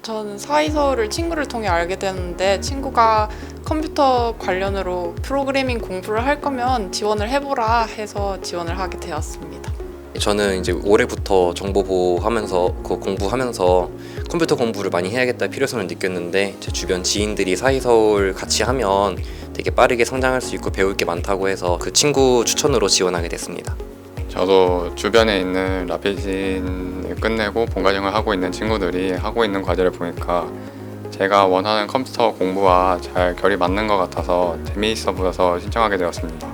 저는 사이서울을 친구를 통해 알게 됐는데 친구가 컴퓨터 관련으로 프로그래밍 공부를 할 거면 지원을 해보라 해서 지원을 하게 되었습니다. 저는 이제 올해부터 정보보호 하면서 공부하면서 컴퓨터 공부를 많이 해야겠다 필요성을 느꼈는데 제 주변 지인들이 사이서울 같이 하면 되게 빠르게 성장할 수 있고 배울 게 많다고 해서 그 친구 추천으로 지원하게 됐습니다. 저도 주변에 있는 라피진을 끝내고 본과정을 하고 있는 친구들이 하고 있는 과제를 보니까 제가 원하는 컴퓨터 공부와 잘 결이 맞는 것 같아서 재미있어 보여서 신청하게 되었습니다.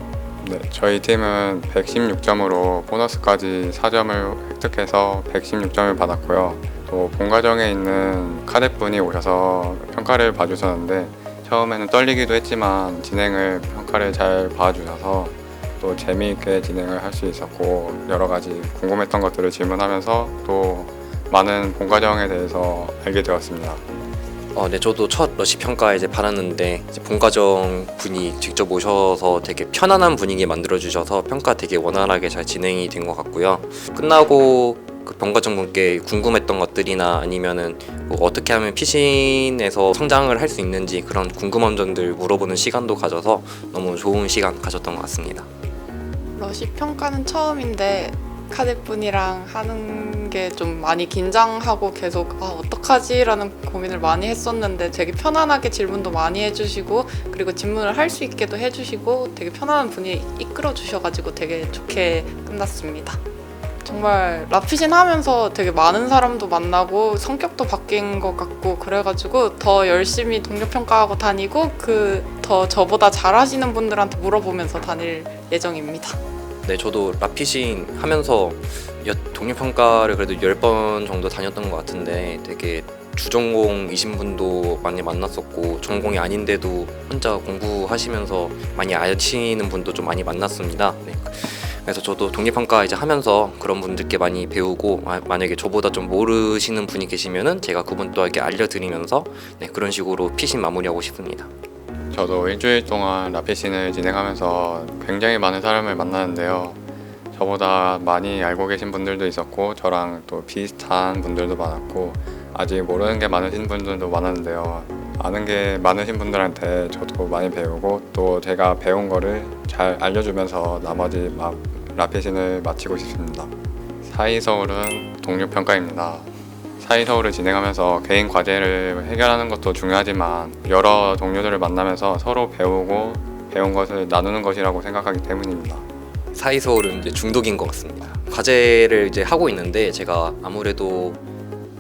네, 저희 팀은 116점으로 보너스까지 4점을 획득해서 116점을 받았고요. 또 본과정에 있는 카데분이 오셔서 평가를 봐주셨는데 처음에는 떨리기도 했지만 평가를 잘 봐주셔서 또 재미있게 진행을 할 수 있었고 여러 가지 궁금했던 것들을 질문하면서 또 많은 본과정에 대해서 알게 되었습니다. 네, 저도 첫 러시 평가 이제 받았는데 이제 본과정 분이 직접 오셔서 되게 편안한 분위기 만들어 주셔서 평가 되게 원활하게 잘 진행이 된 것 같고요. 끝나고 그 본과정 분께 궁금했던 것들이나 아니면은 뭐 어떻게 하면 피신에서 성장을 할 수 있는지 그런 궁금한 점들 물어보는 시간도 가져서 너무 좋은 시간 가졌던 것 같습니다. 러시 평가는 처음인데 카데분이랑 하는 게 좀 많이 긴장하고 계속 어떡하지? 라는 고민을 많이 했었는데 되게 편안하게 질문도 많이 해주시고 그리고 질문을 할 수 있게도 해주시고 되게 편안한 분위기 이끌어 주셔가지고 되게 좋게 끝났습니다. 정말 라피신 하면서 되게 많은 사람도 만나고 성격도 바뀐 것 같고 그래가지고 더 열심히 동료평가하고 다니고 더 저보다 잘하시는 분들한테 물어보면서 다닐 예정입니다. 네, 저도 라피신 하면서 동료평가를 그래도 10번 정도 다녔던 것 같은데 되게 주전공이신 분도 많이 만났었고 전공이 아닌데도 혼자 공부하시면서 많이 아시는 분도 좀 많이 만났습니다. 네. 그래서 저도 독립평가 이제 하면서 그런 분들께 많이 배우고 만약에 저보다 좀 모르시는 분이 계시면은 제가 그분들에게 알려드리면서 네, 그런 식으로 피신 마무리하고 싶습니다. 저도 일주일 동안 라피신을 진행하면서 굉장히 많은 사람을 만나는데요. 저보다 많이 알고 계신 분들도 있었고 저랑 또 비슷한 분들도 많았고 아직 모르는 게 많으신 분들도 많았는데요. 아는 게 많으신 분들한테 저도 많이 배우고 또 제가 배운 거를 잘 알려주면서 나머지 라피신을 마치고 싶습니다. 사이서울은 동료평가입니다. 사이서울을 진행하면서 개인 과제를 해결하는 것도 중요하지만 여러 동료들을 만나면서 서로 배우고 배운 것을 나누는 것이라고 생각하기 때문입니다. 사이서울은 이제 중독인 것 같습니다. 과제를 이제 하고 있는데 제가 아무래도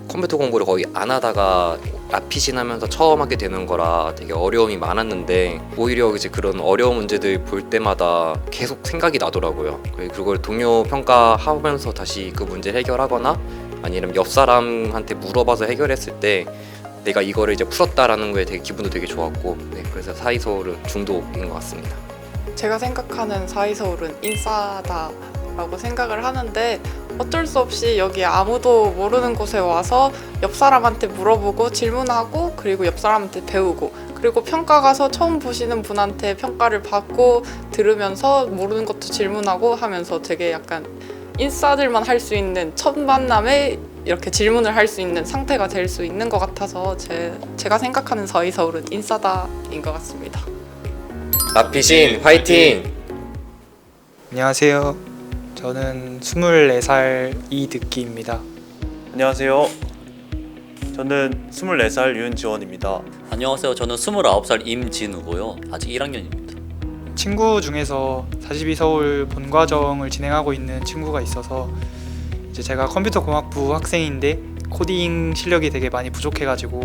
컴퓨터 공부를 거의 안 하다가 라피신 하면서 처음 하게 되는 거라 되게 어려움이 많았는데 오히려 이제 그런 어려운 문제들 볼 때마다 계속 생각이 나더라고요. 그걸 동료 평가하면서 다시 그 문제를 해결하거나 아니면 옆 사람한테 물어봐서 해결했을 때 내가 이거를 이제 풀었다라는 거에 되게 기분도 되게 좋았고 네, 그래서 사이서울은 중독인 것 같습니다. 제가 생각하는 사이서울은 인싸다라고 생각을 하는데 어쩔 수 없이 여기 아무도 모르는 곳에 와서 옆 사람한테 물어보고 질문하고 그리고 옆 사람한테 배우고 그리고 평가 가서 처음 보시는 분한테 평가를 받고 들으면서 모르는 것도 질문하고 하면서 되게 약간 인싸들만 할 수 있는 첫 만남에 이렇게 질문을 할 수 있는 상태가 될 수 있는 것 같아서 제가 생각하는 사이서울은 인싸다인 것 같습니다. 라피신 화이팅! 안녕하세요. 저는 24살 이득기입니다. 안녕하세요. 저는 24살 윤지원입니다. 안녕하세요. 저는 29살 임진우고요. 아직 1학년입니다. 친구 중에서 42서울 본과정을 진행하고 있는 친구가 있어서 이제 제가 컴퓨터 공학부 학생인데 코딩 실력이 되게 많이 부족해가지고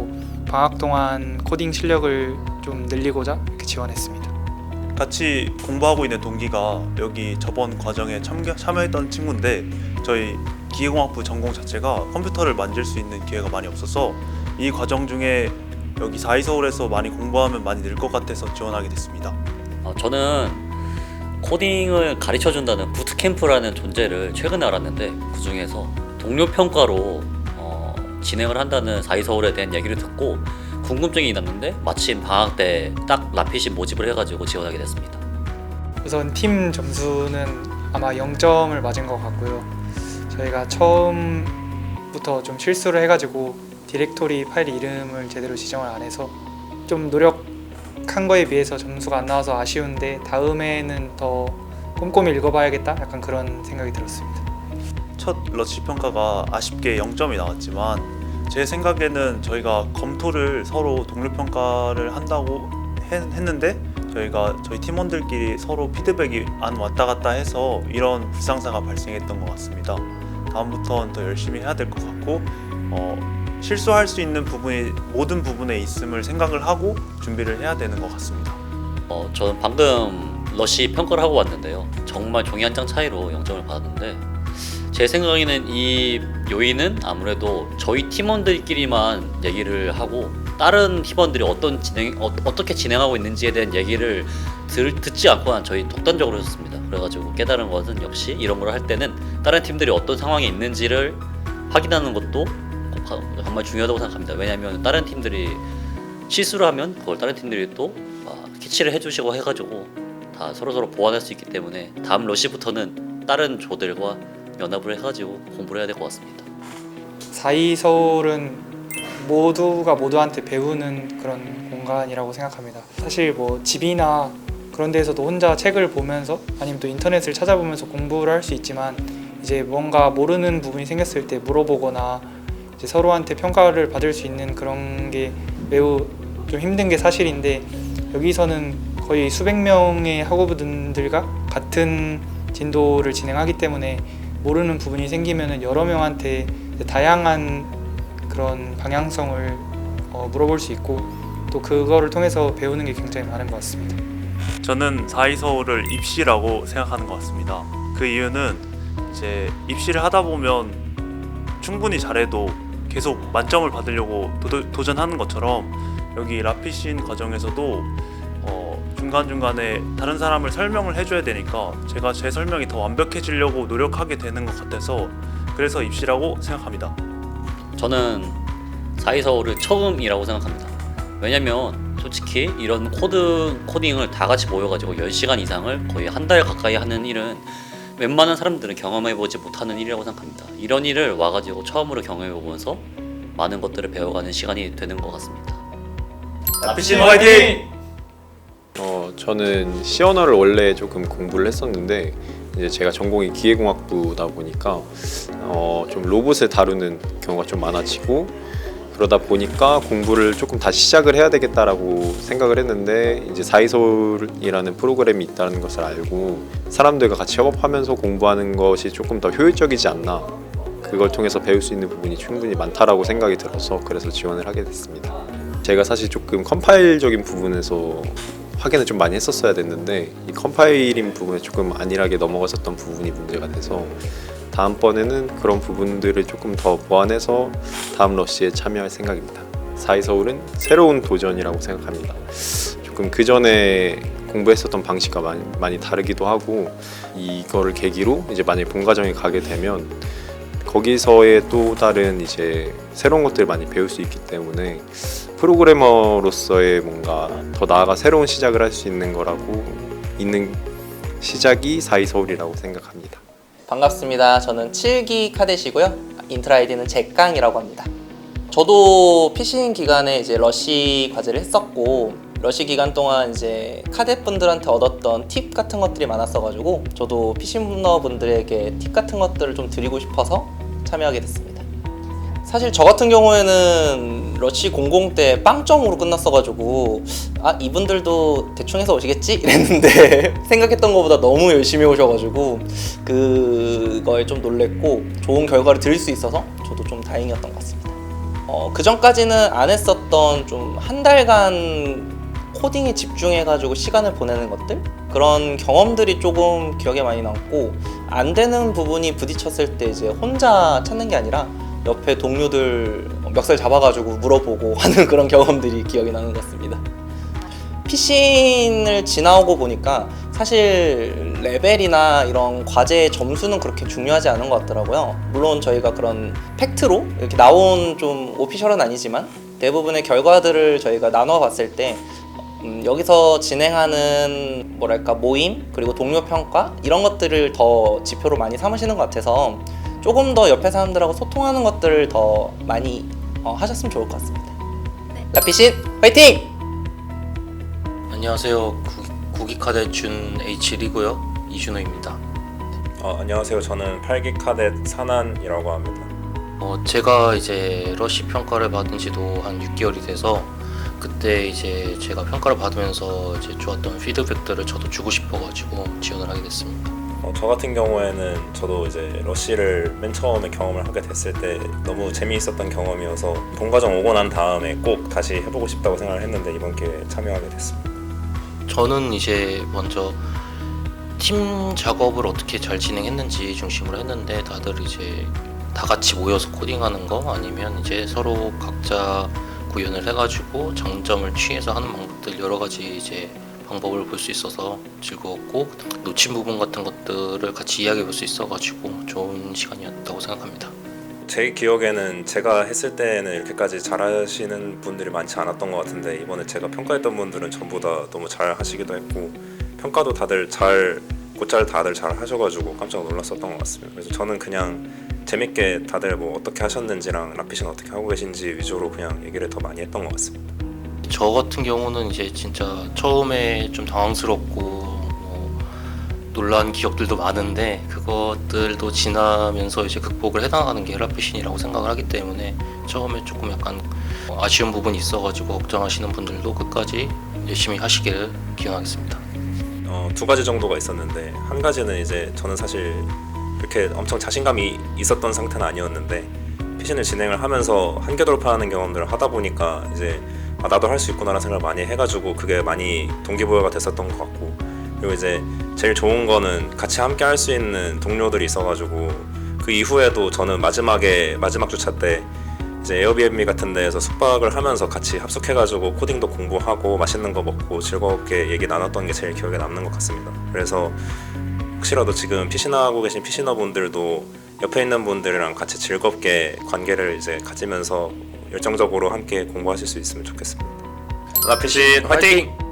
방학 동안 코딩 실력을 좀 늘리고자 이렇게 지원했습니다. 같이 공부하고 있는 동기가 여기 저번 과정에 참여했던 친구인데 저희 기계공학부 전공 자체가 컴퓨터를 만질 수 있는 기회가 많이 없어서 이 과정 중에 여기 사이서울에서 많이 공부하면 많이 늘 것 같아서 지원하게 됐습니다. 저는 코딩을 가르쳐준다는 부트캠프라는 존재를 최근에 알았는데 그 중에서 동료평가로 진행을 한다는 사이서울에 대한 얘기를 듣고 궁금증이 났는데 마침 방학 때 딱 라피신 모집을 해가지고 지원하게 됐습니다. 우선 팀 점수는 아마 0점을 맞은 것 같고요. 저희가 처음부터 좀 실수를 해가지고 디렉토리 파일 이름을 제대로 지정을 안 해서 좀 노력한 거에 비해서 점수가 안 나와서 아쉬운데 다음에는 더 꼼꼼히 읽어봐야겠다 약간 그런 생각이 들었습니다. 첫 러시 평가가 아쉽게 0점이 나왔지만 제 생각에는 저희가 검토를 서로 동료 평가를 한다고 했는데 저희 팀원들끼리 서로 피드백이 안 왔다 갔다 해서 이런 불상사가 발생했던 것 같습니다. 다음부터는 더 열심히 해야 될 것 같고 실수할 수 있는 부분이 모든 부분에 있음을 생각을 하고 준비를 해야 되는 것 같습니다. 저는 방금 러시 평가를 하고 왔는데요. 정말 종이 한 장 차이로 0점을 받았는데 제 생각에는 이 요인은 아무래도 저희 팀원들끼리만 얘기를 하고 다른 팀원들이 어떻게 진행하고 있는지에 대한 얘기를 듣지 않고 저희 독단적으로 했습니다. 그래가지고 깨달은 것은 역시 이런 걸 할 때는 다른 팀들이 어떤 상황에 있는지를 확인하는 것도 정말 중요하다고 생각합니다. 왜냐하면 다른 팀들이 실수를 하면 그걸 다른 팀들이 또 캐치를 해주시고 해가지고 다 서로 보완할 수 있기 때문에 다음 러시부터는 다른 조들과 연합을 해가지고 공부를 해야 될 것 같습니다. 4이 서울은 모두가 모두한테 배우는 그런 공간이라고 생각합니다. 사실 뭐 집이나 그런 데에서도 혼자 책을 보면서 아니면 또 인터넷을 찾아보면서 공부를 할 수 있지만 이제 뭔가 모르는 부분이 생겼을 때 물어보거나 이제 서로한테 평가를 받을 수 있는 그런 게 매우 좀 힘든 게 사실인데 여기서는 거의 수백 명의 학우분들과 같은 진도를 진행하기 때문에 모르는 부분이 생기면은 여러 명한테 다양한 그런 방향성을 물어볼 수 있고 또 그거를 통해서 배우는 게 굉장히 많은 것 같습니다. 저는 4이 서울을 입시라고 생각하는 것 같습니다. 그 이유는 이제 입시를 하다 보면 충분히 잘해도 계속 만점을 받으려고 도전하는 것처럼 여기 라피신 과정에서도 중간중간에 다른 사람을 설명을 해줘야 되니까 제가 제 설명이 더 완벽해지려고 노력하게 되는 것 같아서 그래서 입시라고 생각합니다. 저는 4이 서울을 처음이라고 생각합니다. 왜냐면 솔직히 이런 코딩을 다 같이 모여가지고 10시간 이상을 거의 한 달 가까이 하는 일은 웬만한 사람들은 경험해보지 못하는 일이라고 생각합니다. 이런 일을 와가지고 처음으로 경험해보면서 많은 것들을 배워가는 시간이 되는 것 같습니다. 라피신 화이팅! 저는 C 언어를 원래 조금 공부를 했었는데 이제 제가 전공이 기계공학부다 보니까 좀 로봇을 다루는 경우가 좀 많아지고 그러다 보니까 공부를 조금 다시 시작을 해야 되겠다라고 생각을 했는데 이제 4이 서울이라는 프로그램이 있다는 것을 알고 사람들과 같이 협업하면서 공부하는 것이 조금 더 효율적이지 않나 그걸 통해서 배울 수 있는 부분이 충분히 많다라고 생각이 들어서 그래서 지원을 하게 됐습니다. 제가 사실 조금 컴파일적인 부분에서 확인을 좀 많이 했었어야 됐는데 이 컴파일인 부분에 조금 안일하게 넘어갔었던 부분이 문제가 돼서 다음번에는 그런 부분들을 조금 더 보완해서 다음 러시에 참여할 생각입니다. 4이 서울은 새로운 도전이라고 생각합니다. 조금 그 전에 공부했었던 방식과 많이 다르기도 하고 이거를 계기로 이제 만약에 본과정에 가게 되면 거기서의 또 다른 이제 새로운 것들을 많이 배울 수 있기 때문에 프로그래머로서의 뭔가 더 나아가 새로운 시작을 할 수 있는 거라고 있는 시작이 4이 서울이라고 생각합니다. 반갑습니다. 저는 7기 카데시고요. 인트라 아이디는 잭강이라고 합니다. 저도 피싱 기간에 이제 러시 과제를 했었고 러시 기간 동안 이제 카뎃 분들한테 얻었던 팁 같은 것들이 많았어가지고 저도 피싱러 분들에게 팁 같은 것들을 좀 드리고 싶어서 참여하게 됐습니다. 사실 저 같은 경우에는 러시 00 때 빵점으로 끝났어가지고 아 이분들도 대충 해서 오시겠지? 이랬는데 생각했던 것보다 너무 열심히 오셔가지고 그거에 좀 놀랬고 좋은 결과를 드릴 수 있어서 저도 좀 다행이었던 것 같습니다. 그 전까지는 안 했었던 좀 한 달간 코딩에 집중해가지고 시간을 보내는 것들 그런 경험들이 조금 기억에 많이 남고 안 되는 부분이 부딪혔을 때 이제 혼자 찾는 게 아니라 옆에 동료들 멱살 잡아가지고 물어보고 하는 그런 경험들이 기억이 나는 것 같습니다. 피싱을 지나오고 보니까 사실 레벨이나 이런 과제의 점수는 그렇게 중요하지 않은 것 같더라고요. 물론 저희가 그런 팩트로 이렇게 나온 좀 오피셜은 아니지만 대부분의 결과들을 저희가 나눠 봤을 때 여기서 진행하는 뭐랄까 모임 그리고 동료 평가 이런 것들을 더 지표로 많이 삼으시는 것 같아서 조금 더 옆에 사람들하고 소통하는 것들을 더 많이 하셨으면 좋을 것 같습니다. 라피신 화이팅! 안녕하세요. 구기카댓 준 H리고요. 이준호입니다. 안녕하세요. 저는 8기 카댓 산한이라고 합니다. 제가 이제 러시 평가를 받은 지도 한 6개월이 돼서 그때 이제 제가 평가를 받으면서 이제 좋았던 피드백들을 저도 주고 싶어가지고 지원을 하게 됐습니다. 저 같은 경우에는 저도 이제 러시를 맨 처음에 경험을 하게 됐을 때 너무 재미있었던 경험이어서 본과정 오고 난 다음에 꼭 다시 해보고 싶다고 생각을 했는데 이번 기회에 참여하게 됐습니다. 저는 이제 먼저 팀 작업을 어떻게 잘 진행했는지 중심으로 했는데 다들 이제 다 같이 모여서 코딩하는 거 아니면 이제 서로 각자 구현을 해가지고 장점을 취해서 하는 방법들 여러 가지 이제 방법을 볼 수 있어서 즐거웠고 놓친 부분 같은 것들을 같이 이야기해 볼 수 있어가지고 좋은 시간이었다고 생각합니다. 제 기억에는 제가 했을 때는 이렇게까지 잘하시는 분들이 많지 않았던 것 같은데 이번에 제가 평가했던 분들은 전부 다 너무 잘 하시기도 했고 평가도 다들 곧잘 다들 잘 하셔가지고 깜짝 놀랐었던 것 같습니다. 그래서 저는 그냥 재밌게 다들 뭐 어떻게 하셨는지랑 라피신 어떻게 하고 계신지 위주로 그냥 얘기를 더 많이 했던 것 같습니다. 저 같은 경우는 이제 진짜 처음에 좀 당황스럽고 놀란 기억들도 많은데 그것들도 지나면서 이제 극복을 해나가는 게 라피신이라고 생각을 하기 때문에 처음에 조금 약간 아쉬운 부분이 있어가지고 걱정하시는 분들도 끝까지 열심히 하시기를 기원하겠습니다. 두 가지 정도가 있었는데 한 가지는 이제 저는 사실 그렇게 엄청 자신감이 있었던 상태는 아니었는데 피신을 진행을 하면서 한계 돌파하는 경험들을 하다 보니까 이제 나도 할 수 있구나라는 생각을 많이 해가지고 그게 많이 동기부여가 됐었던 것 같고 그리고 이제 제일 좋은 거는 같이 함께 할 수 있는 동료들이 있어가지고 그 이후에도 저는 마지막 주차 때 이제 에어비앤비 같은 데에서 숙박을 하면서 같이 합숙해가지고 코딩도 공부하고 맛있는 거 먹고 즐겁게 얘기 나눴던 게 제일 기억에 남는 것 같습니다. 그래서 혹시라도 지금 피신하고 계신 피신어분들도 옆에 있는 분들이랑 같이 즐겁게 관계를 이제 가지면서 열정적으로 함께 공부하실 수 있으면 좋겠습니다. 라피신 화이팅!